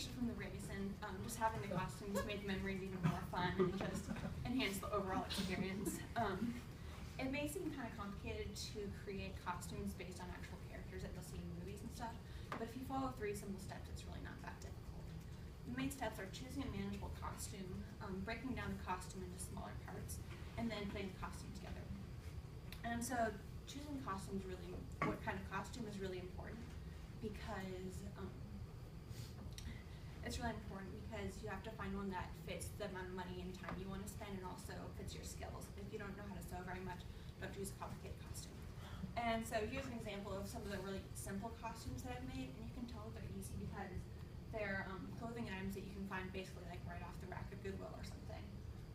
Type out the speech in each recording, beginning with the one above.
especially from the race, and just having the costumes made the memories even more fun and just enhanced the overall experience. It may seem kind of complicated to create costumes based on actual characters that you'll see in movies and stuff, but if you follow 3 simple steps, it's really not that difficult. The main steps are choosing a manageable costume, breaking down the costume into smaller parts, and then putting the costume together. And so choosing costumes really, what kind of costume is really important because it's really important because you have to find one that fits the amount of money and time you want to spend and also fits your skills. If you don't know how to sew very much, don't choose a complicated costume. And so here's an example of some of the really simple costumes that I've made, and you can tell they're easy because they're clothing items that you can find basically like right off the rack of Goodwill or something.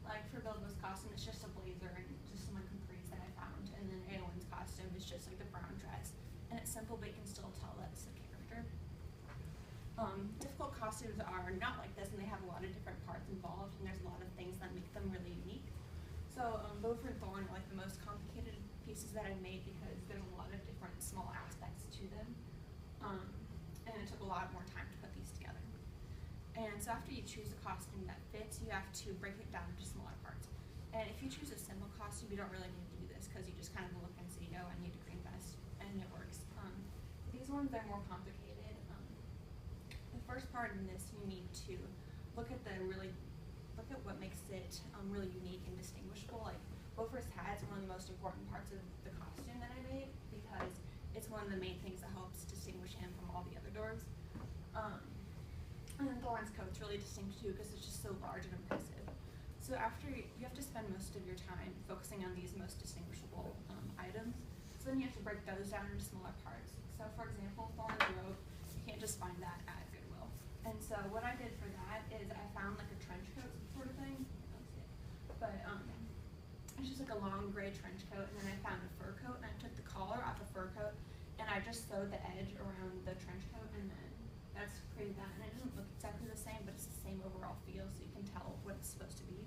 Like for Bilbo's costume, it's just a blazer and just some like capris that I found, and then Eowyn's costume is just like the brown dress, and it's simple but you can still tell that's the character. Difficult costumes are not like this, and they have a lot of different parts involved, and there's a lot of things that make them really unique. So Beaufort and Thorn are like the most complicated pieces that I've made because there's a lot of different small aspects to them, and it took a lot more time to put these together. And so after you choose a costume that fits, you have to break it down into smaller parts. And if you choose a simple costume, you don't really need to do this because you just kind of look and see, oh, I need a green vest, and it works. These ones are more complicated. The first part in this, you need to look at what makes it really unique and distinguishable. Like Beaufort's hat is one of the most important parts of the costume that I made because it's one of the main things that helps distinguish him from all the other dwarves. And then Thorn's coat's really distinct too because it's just so large and impressive. So after you have to spend most of your time focusing on these most distinguishable items. So then you have to break those down into smaller parts. So for example, Thorn's robe, you can't just find that at Goodwill. And so what I did for that is I found like a trench coat sort of thing. But it's just like a long gray trench coat, and then I found a fur coat, and I took the collar off the fur coat, and I just sewed the edge around the trench coat, and then that's created that. And it doesn't look exactly the same, but it's the same overall feel, so you can tell what it's supposed to be.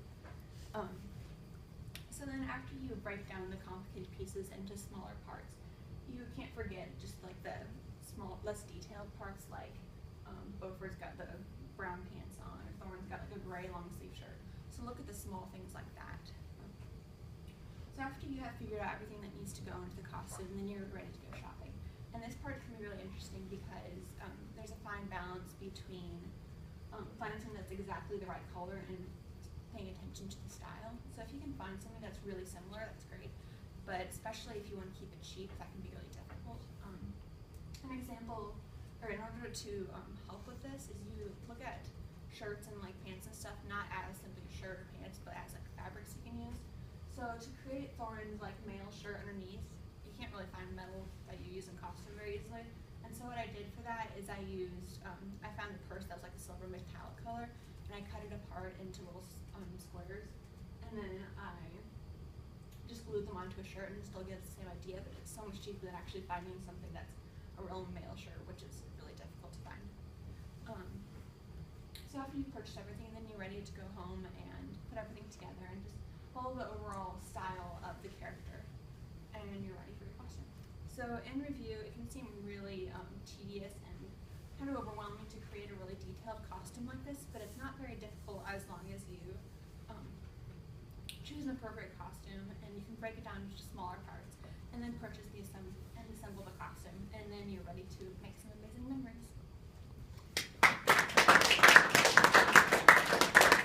So then after you break down the complicated pieces into smaller parts, you can't forget just like the small, less detailed parts, like Beaufort's got the brown pants on, or Thorn's got like a gray long sleeve shirt. So look at the small things like that. So after you have figured out everything that needs to go into the costume, then you're ready to go shopping. And this part can be really interesting because there's a fine balance between finding something that's exactly the right color and paying attention to the style. So if you can find something that's really similar, that's great. But especially if you want to keep it cheap, that can be really difficult. An example, or in order to help with this, is you look at shirts and like pants and stuff, not as simply a shirt or pants, but as like fabrics you can use. So to create Thorn's like male shirt underneath, you can't really find metal that you use in costume very easily. And so what I did for that is I used, I found a purse that was like a silver metallic color, and I cut it apart into little squares, and then I just glued them onto a shirt, and it still gives the same idea, but it's so much cheaper than actually finding something that's a real male shirt, which is really difficult to find. So after you've purchased everything, then you're ready to go home and put everything together and just follow the overall style of the character, and you're ready for your costume. So in review, it can seem really tedious and kind of overwhelming to create a really detailed costume like this, but it's not very difficult as long as you choose an appropriate costume, and you can break it down into smaller parts, and then purchase and assemble the costume, and then you're ready to make some amazing memories.